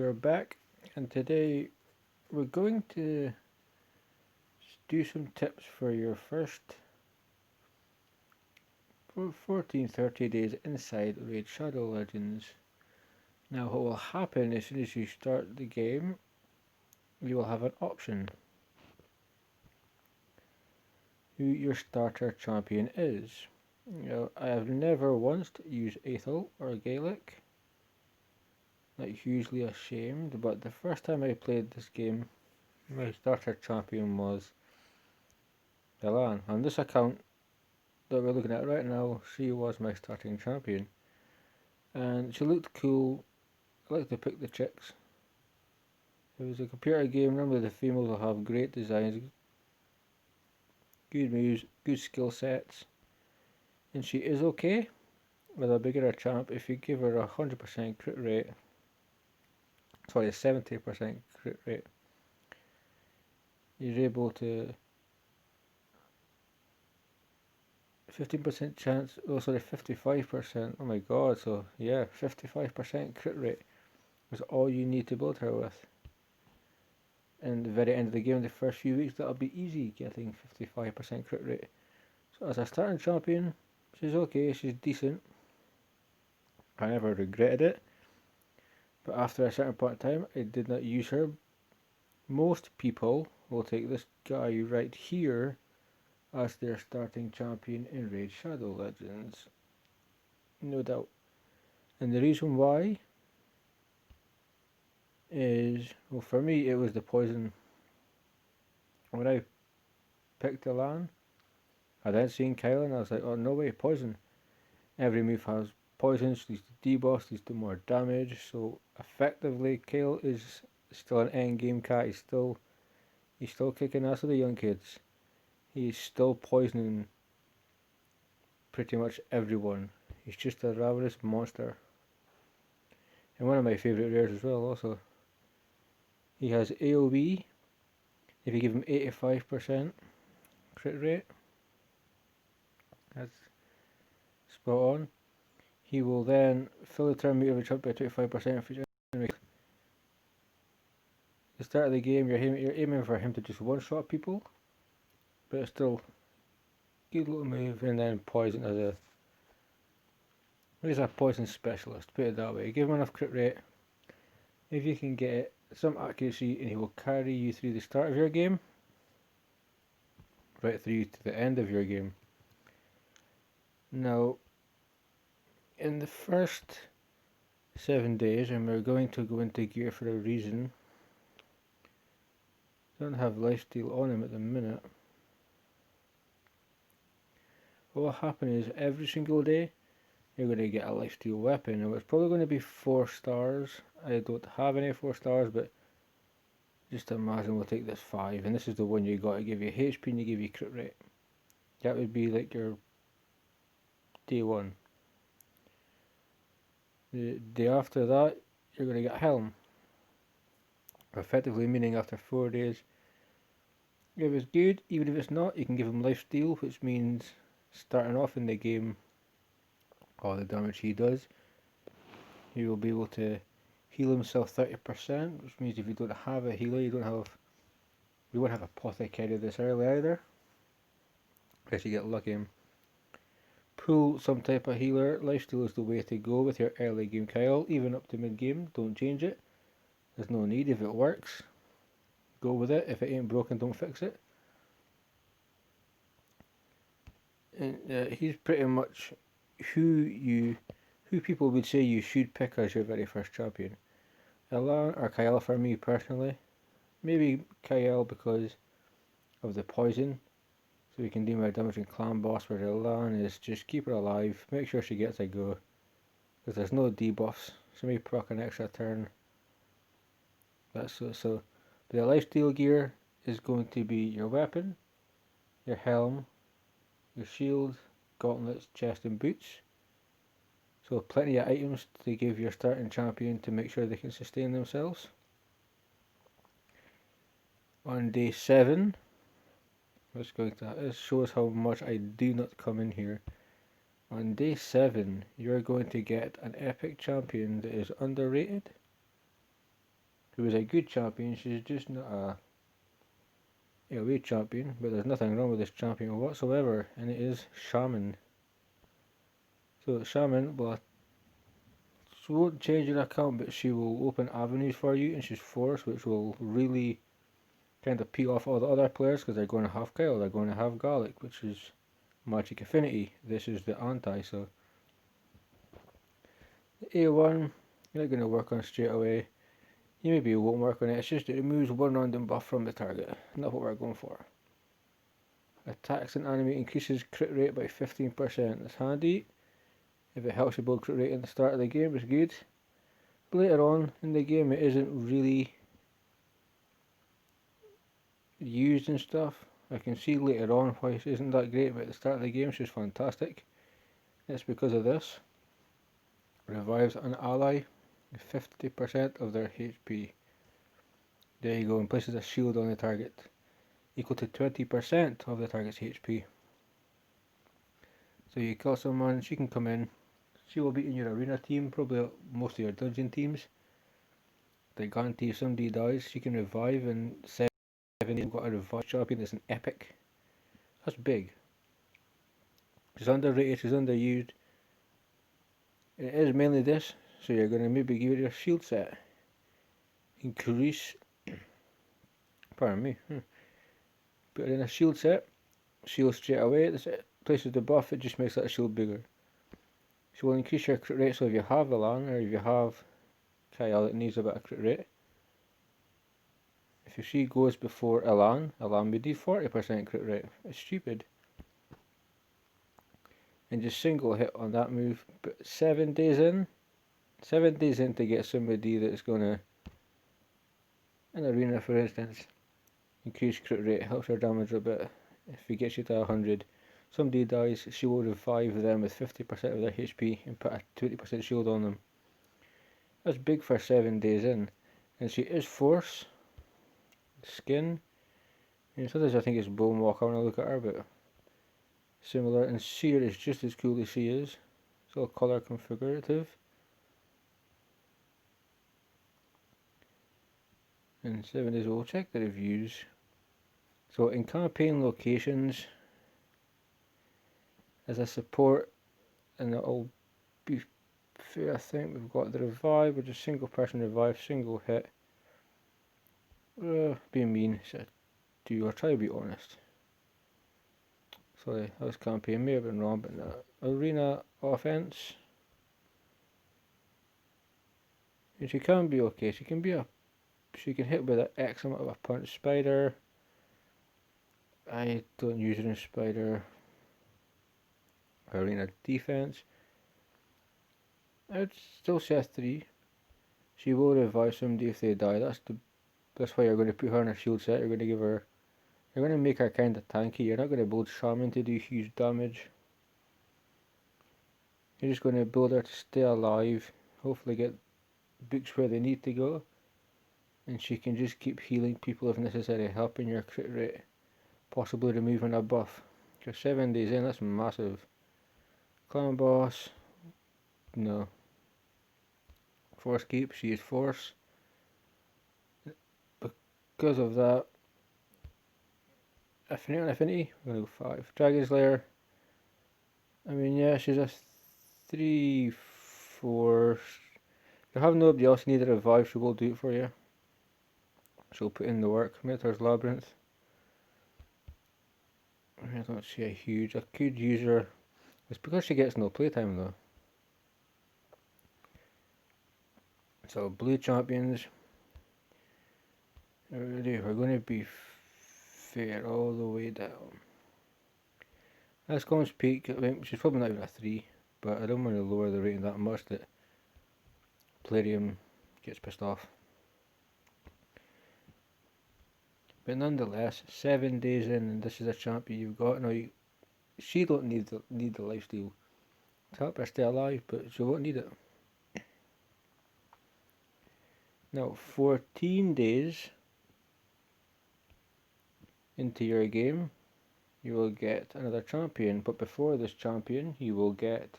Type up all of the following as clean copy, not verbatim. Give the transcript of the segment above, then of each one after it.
we're back, and today we're going to do some tips for your first 14-30 days inside Raid Shadow Legends. Now what will happen as soon as you start the game, you will have an option who your starter champion is. Now, I have never once used Aethel or Gaelic, like hugely ashamed, but the first time I played this game, my starter champion was Elan. On this account that we're looking at right now, she was my starting champion. And she looked cool. I like to pick the chicks. It was a computer game. Normally the females will have great designs, good moves, good skill sets. And she is okay with a beginner champ if you give her 100% crit rate. Sorry, 70% crit rate. You're able to 15% chance, 55%, oh my god, so yeah, 55% crit rate is all you need to build her with. And the very end of the game, the first few weeks, that'll be easy getting 55% crit rate. So as a starting champion, she's okay, she's decent. I never regretted it, but after a certain point in time, I did not use her. Most people will take this guy right here as their starting champion in Raid Shadow Legends. No doubt. And the reason why is, well, for me it was the poison. When I picked Elan, I then seen Kyle and I was like, oh no way, poison. Every move has poison, so leads to debuffs, leads to more damage, so effectively Kyle is still an endgame cat, he's still kicking ass with the young kids. He's still poisoning pretty much everyone. He's just a ravenous monster. And one of my favourite rares as well also. He has AoE, if you give him 85% crit rate, that's spot on. He will then fill the turn meter of a chump by 25% for the start of the game. You're aiming for him to just one-shot people, but it's still good little move. And then poison as he's a poison specialist, put it that way. Give him enough crit rate, if you can get some accuracy, and he will carry you through the start of your game, right through to the end of your game. Now, in the first 7 days, and we're going to go into gear for a reason, don't have lifesteal on him at the minute. What will happen is every single day you're going to get a lifesteal weapon. Now it's probably going to be 4 stars. I don't have any 4 stars, but just imagine we'll take this 5, and this is the one you got to give you HP and you give you crit rate. That would be like your day 1. The day after that, you're going to get Helm. Effectively meaning after 4 days, if it's good, even if it's not, you can give him lifesteal, which means starting off in the game, all the damage he does, he will be able to heal himself 30%, which means if you don't have a healer, you won't have apothecary this early either, unless you get lucky and pull some type of healer. Lifesteal is the way to go with your early game Kyle, even up to mid game. Don't change it, there's no need. If it works, go with it. If it ain't broken, don't fix it. And he's pretty much who people would say you should pick as your very first champion. Elan or Kyle for me personally. Maybe Kyle because of the poison, so we can do more damage in clan boss, where Elan is just keep her alive, make sure she gets a go, because there's no debuffs, so maybe proc an extra turn. That's so. The lifesteal gear is going to be your weapon, your helm, your shield, gauntlets, chest and boots. So plenty of items to give your starting champion to make sure they can sustain themselves. On day 7, this shows how much I do not come in here. On day 7, you're going to get an epic champion that is underrated, who is a good champion. She's just not a AoE champion, but there's nothing wrong with this champion whatsoever, and it is Shaman. So Shaman, well, she won't change your account, but she will open avenues for you, and she's force, which will really kind of peel off all the other players because they're going to have Kyle, they're going to have Garlic, which is magic affinity. This is the anti, so the A1 you're not going to work on straight away. You maybe won't work on it, it's just it removes one random buff from the target, and that's what we're going for. Attacks and enemy increases crit rate by 15%. That's handy. If it helps you build crit rate in the start of the game, it's good. But later on in the game, it isn't really used and stuff. I can see later on why it isn't that great, but at the start of the game, she's fantastic. It's because of this. Revives an ally with 50% of their HP. There you go, and places a shield on the target, equal to 20% of the target's HP. So you kill someone, she can come in, she will be in your arena team, probably most of your dungeon teams. They guarantee if somebody dies, she can revive, and 7 you've got a revive champion that's an epic. That's big. She's underrated, she's underused. It is mainly this, so you're going to maybe give it your shield set. Increase, pardon me, put it in a shield set, shield straight away, that's it. Places the buff, it just makes that shield bigger. She will increase your crit rate, so if you have Elan, or if you have Kyle that needs a bit of crit rate, if she goes before Elan would do 40% crit rate. It's stupid. And just single hit on that move, but 7 days in to get somebody that's gonna, in arena for instance, increase crit rate, helps her damage a bit. If he gets you to 100, somebody dies, she will revive them with 50% of their HP and put a 20% shield on them. That's big for 7 days in. And she is force, skin, and sometimes I think it's bone walker when I look at her, but similar. And Seer is just as cool as she is. It's all colour configurative. And 7 days, we'll check the reviews. So in campaign locations, as a support, and it'll be fair, I think we've got the revive, which is single person revive, single hit. Being mean, I'll try to be honest. Sorry, that was campaign, may have been wrong, but no. Arena offense. And she can be okay, she can hit with an X amount of a punch. Spider, I don't use her in Spider. Arena defense, I'd still say a 3. She will revive somebody if they die. That's why you're going to put her in a shield set. You're going to make her kind of tanky. You're not going to build Shaman to do huge damage. You're just going to build her to stay alive, hopefully get books where they need to go, and she can just keep healing people if necessary, helping your crit rate, possibly removing a buff. Because 7 days in, that's massive. Clan boss, no. Force keep, she is force. Because of that, affinity on affinity, I'm going to go 5. Dragon's Lair, I mean, yeah, she's a 3, 4. If you have nobody else you need a revive, she will do it for you. She'll put in the work. Minotaur's Labyrinth, I don't see a huge, I could use her. It's because she gets no playtime though. So blue champions, we're going to be fair all the way down. Ascom's Peak, I mean, she's probably not even a 3, but I don't want to lower the rating that much that Plarium gets pissed off. But nonetheless, 7 days in, and this is a champion you've got. Now, she don't need the lifesteal to help her stay alive, but she won't need it. Now, 14 days into your game, you will get another champion, but before this champion, you will get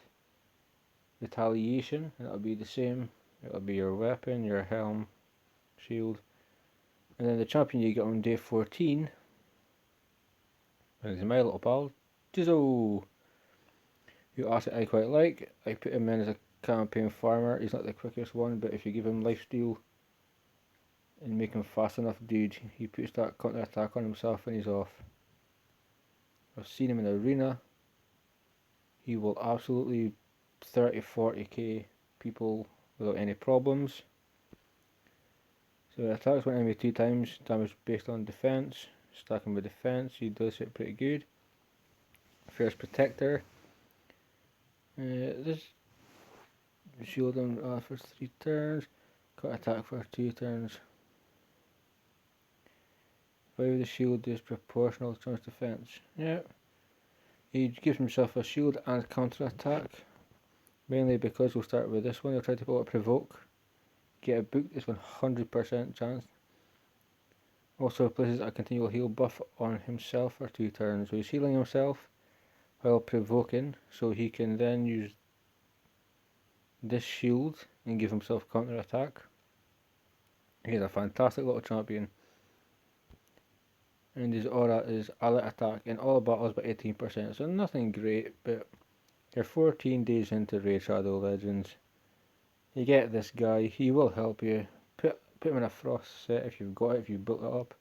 Retaliation, and it'll be the same. It'll be your weapon, your helm, shield. And then the champion you get on day 14 is my little pal, Jizo, who I quite like. I put him in as a campaign farmer. He's not the quickest one, but if you give him lifesteal and make him fast enough, dude, he puts that counter attack on himself and he's off. I've seen him in arena. He will absolutely 30-40k people without any problems. So he attacks one enemy 2 times, damage based on defense. Stacking with defense, he does it pretty good. First protector. This shield him for 3 turns. Cut attack for 2 turns. Whether the shield is proportional to his defense. Yeah. He gives himself a shield and counter attack. Mainly because we'll start with this one. He'll try to pull a provoke. Get a book, it's 100% chance. Also places a continual heal buff on himself for 2 turns. So he's healing himself while provoking, so he can then use this shield and give himself counter attack. He's a fantastic little champion. And his aura is alert attack in all battles by 18%, so nothing great, but you're 14 days into Raid Shadow Legends. You get this guy, he will help you. Put him in a frost set if you've got it, if you've built it up.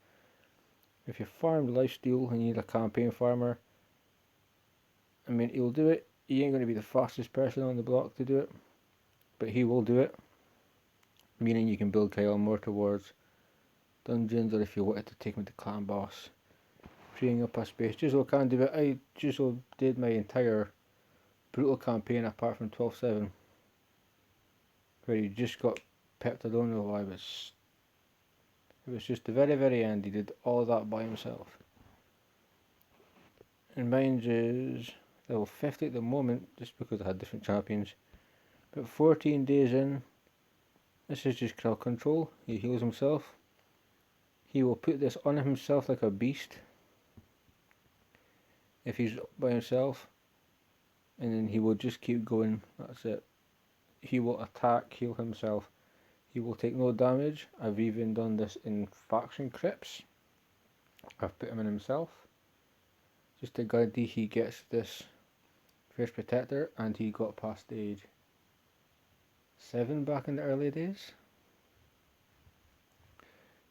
If you farmed lifesteal and you need a campaign farmer, I mean, he'll do it. He ain't going to be the fastest person on the block to do it, but he will do it. Meaning you can build Kyle more towards dungeons, or if you wanted to take him to clan boss, freeing up a space. Jizzle can do it. Jizzle did my entire brutal campaign apart from 12-7, where he just got pipped. I don't know why, but it was just the very end. He did all that by himself. And mine is level 50 at the moment, just because I had different champions. But 14 days in, this is just crowd control. He heals himself. He will put this on himself like a beast if he's by himself, and then he will just keep going. That's it. He will attack, heal himself. He will take no damage. I've even done this in faction crypts. I've put him in himself, just to guarantee he gets this first protector, and he got past stage 7 back in the early days.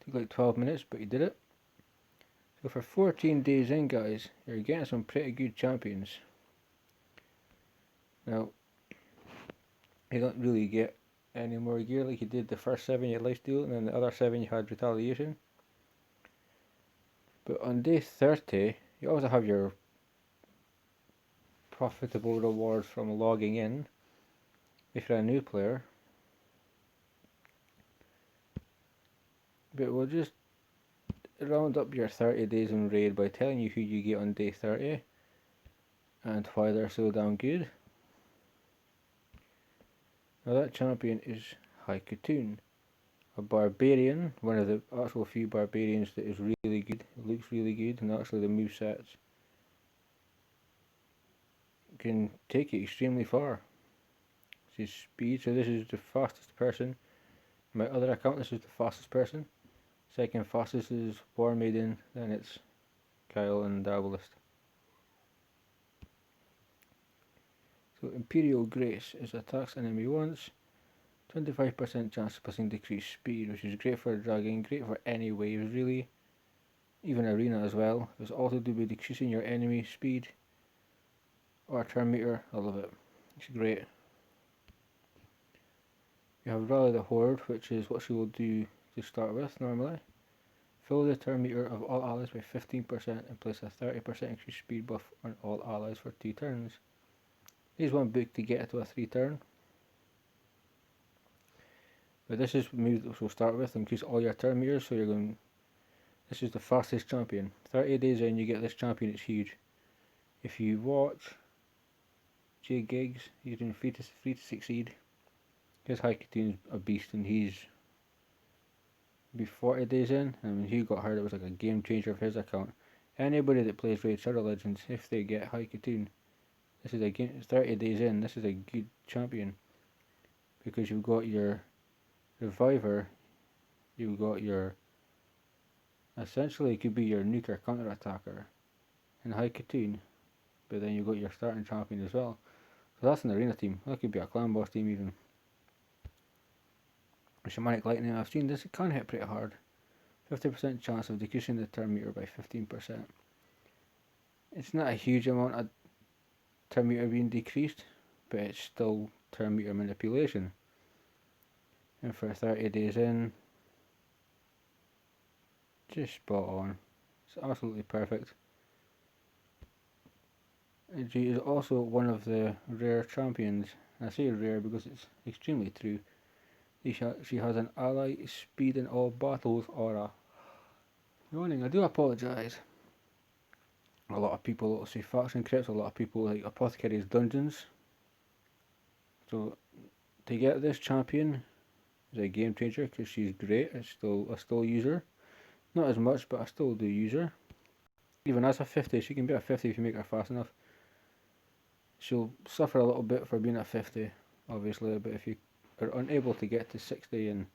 Took like 12 minutes, but he did it. So for 14 days in, guys, you're getting some pretty good champions. Now, you don't really get any more gear like you did the first 7 you had lifesteal, and then the other 7 you had retaliation. But on day 30, you also have your profitable rewards from logging in if you're a new player. But we'll just round up your 30 days in raid by telling you who you get on day 30 and why they're so damn good. Now that champion is Haikutun, a barbarian, one of the actual few barbarians that is really good, looks really good, and actually the movesets can take it extremely far. His speed, so this is the fastest person. My other account, this is the fastest person. Second fastest is War Maiden, then it's Kyle and Dabalist. So Imperial Grace is attacks enemy once, 25% chance of placing decreased speed, which is great for dragging, great for any waves really, even arena as well. It's also to be decreasing your enemy speed or turn meter. I love it. It's great. You have Rally the Horde, which is what she will do to start with normally. Fill the turn meter of all allies by 15% and place a 30% increased speed buff on all allies for 2 turns. Here's one book to get it to a 3 turn. But this is move that we'll start with, increase all your turn meters, so you're going, this is the fastest champion. 30 days in you get this champion, it's huge. If you watch J Gigs, he's doing free to succeed. His Haikutun's a beast, and he's be 40 days in, and when he got hurt it was like a game changer for his account. Anybody that plays Raid Shadow Legends, if they get Haikutun, this is a game, 30 days in, this is a good champion, because you've got your Reviver, You've got your, essentially it could be your nuker counter attacker in High Katoon, but then you've got your starting champion as well. So that's an arena team. That could be a clan boss team even. Shamanic Lightning, I've seen this, it can hit pretty hard. 50% chance of decreasing the turn meter by 15%. It's not a huge amount of turn meter being decreased, but it's still turn meter manipulation. And for 30 days in, just spot on. It's absolutely perfect. She is also one of the rare champions. And I say rare because it's extremely true. She has an ally speed in all battles aura. Yawning, I do apologise. A lot of people say faction crypts, a lot of people like Apothecary's dungeons. So to get this champion is a game changer because she's great. I still use her. Not as much, but I still do use her. Even as a 50, she can be a 50 if you make her fast enough. She'll suffer a little bit for being a 50, obviously, but if you are unable to get to 60 and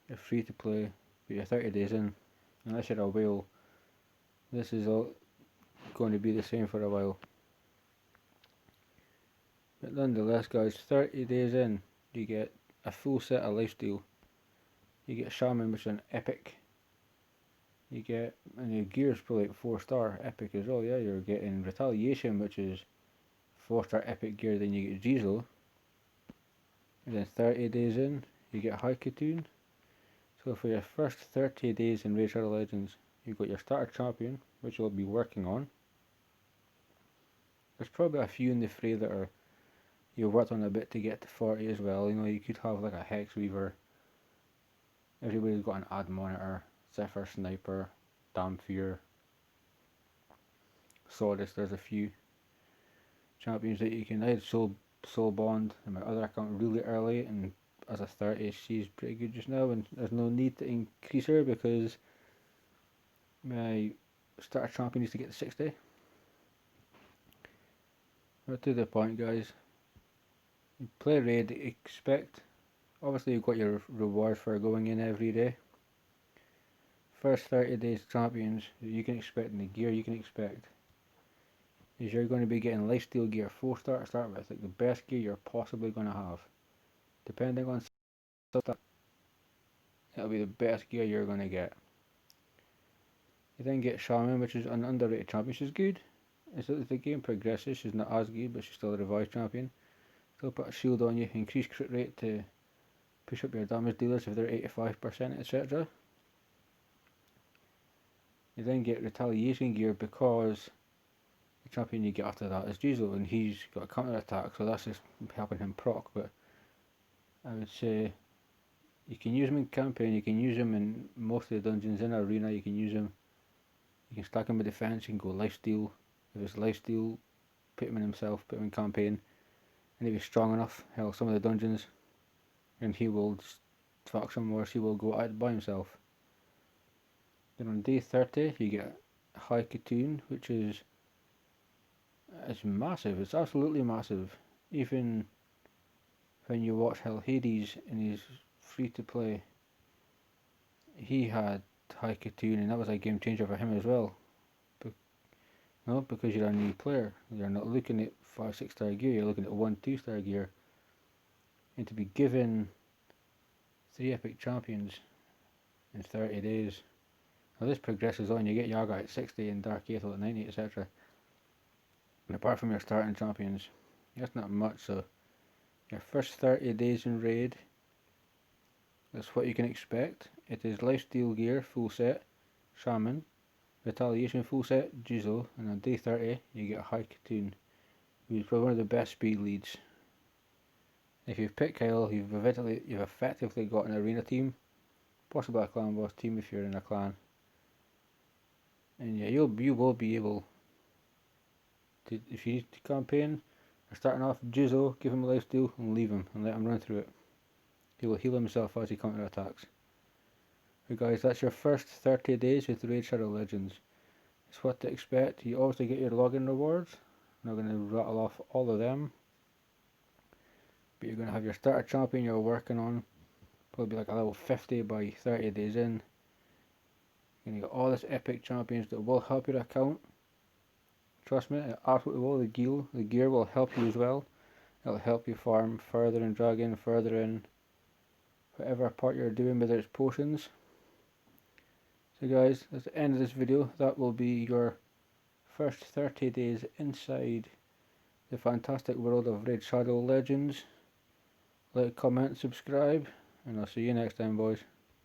you're free to play, but you're 30 days in, unless you're a whale, this is all going to be the same for a while. But nonetheless, guys, 30 days in, you get a full set of lifesteal. You get Shaman, which is an epic. You get, and your gear's probably like 4-star epic as well. Yeah, you're getting Retaliation, which is 4-star epic gear. Then you get Jizo. And then 30 days in, you get High Katoon. So for your first 30 days in Raid Shadow Legends, you've got your starter champion, which you'll be working on. There's probably a few in the fray that are you worked on a bit to get to 40 as well. You know, you could have like a Hex Weaver. Everybody's got an Ad Monitor, Zephyr Sniper, Damfear, Sawdust. There's a few champions that you can. I had Soul Bond in my other account really early, and as a 30, she's pretty good just now, and there's no need to increase her because my starter champion needs to get to 60. But to the point, guys. You play raid, expect, obviously you've got your rewards for going in every day. First 30 days champions, you can expect, in the gear you can expect, is you're going to be getting lifesteal gear 4-star to start with, like the best gear you're possibly going to have. Depending on stuff, it'll be the best gear you're going to get. You then get Shaman, which is an underrated champion. She's good. As the game progresses, she's not as good, but she's still a revised champion. Still put a shield on you, increase crit rate to push up your damage dealers if they're 85%, etc. You then get retaliation gear because the champion you get after that is Jizo, and he's got a counter attack, so that's just helping him proc. But I would say you can use him in campaign, you can use him in most of the dungeons. In arena you can use him, you can stack him with defense, you can go lifesteal. If it's lifesteal, put him in himself, put him in campaign, and if he's strong enough, hell, some of the dungeons, and he will just fuck some more, he will go out by himself. Then on day 30 you get High Katoon, which is it's massive, it's absolutely massive. Even when you watch Hell Hades and he's free to play, he had High Katoon, and that was a game changer for him as well. Because you're a new player, you're not looking at 5-6-star gear, you're looking at 1-2-star gear. And to be given 3 epic champions in 30 days, now this progresses on, you get Yaga at 60 and Dark Aethel at 90, etc. And apart from your starting champions, that's not much. So your first 30 days in raid, that's what you can expect. It is lifesteal gear full set, Shaman, retaliation full set, Jizo, and on day 30 you get a High Katoon, who's probably one of the best speed leads. If you've picked Kyle, you've effectively got an arena team, possibly a clan boss team if you're in a clan. And yeah, you will be able to, if you need to campaign, or starting off Jizo, give him a lifesteal and leave him and let him run through it. He will heal himself as he counter attacks. But guys, that's your first 30 days with Raid Shadow Legends. It's what to expect. You also get your login rewards. I'm not going to rattle off all of them. But you're going to have your starter champion you're working on. Probably be like a level 50 by 30 days in. You're gonna get all this epic champions that will help your account. Trust me, it absolutely will. The gear will help you as well. It'll help you farm further and drag in further in whatever part you're doing, whether it's potions. So guys, that's the end of this video. That will be your first 30 days inside the fantastic world of Raid Shadow Legends. Like, comment, subscribe, and I'll see you next time, boys.